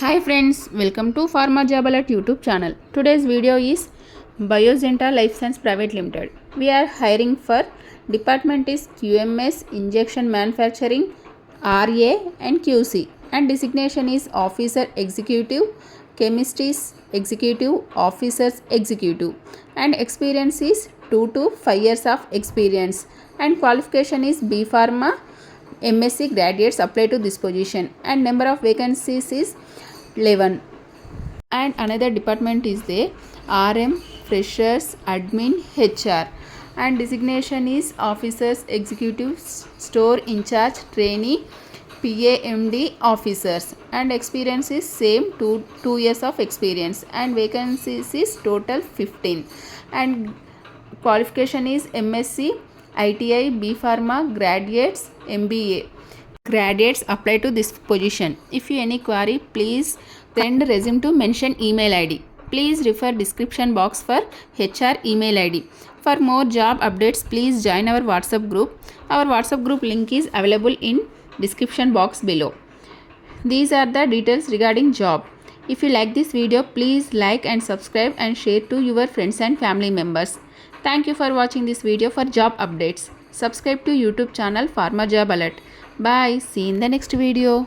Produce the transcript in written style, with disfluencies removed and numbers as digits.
Hi friends, welcome to Pharma Job Alert YouTube channel. Today's video is Biozenta Lifescience Private Limited. We are hiring for department is QMS, Injection Manufacturing, RA and QC, and designation is Officer Executive, Chemist is Executive, Officers Executive, and experience is 2 to 5 years of experience, and qualification is B.Pharm M.Sc graduates apply to this position, and number of vacancies is 11. And another department is there, RM, Freshers, Admin, HR, and designation is Officers, Executive, Store in Charge, Trainee, PAMD Officers, and experience is same 2 years of experience, and vacancies is total 15, and qualification is M.Sc ITI, B.Pharm graduates, MBA graduates apply to this position. If you any query, please send resume to mention email ID. Please refer description box for HR email ID. For more job updates, please join our WhatsApp group. Our WhatsApp group link is available in description box below. These are the details regarding job. If you like this video, please like and subscribe and share to your friends and family members. Thank you for watching this video. For job updates, subscribe to YouTube channel Pharma Job Alert. Bye. See you in the next video.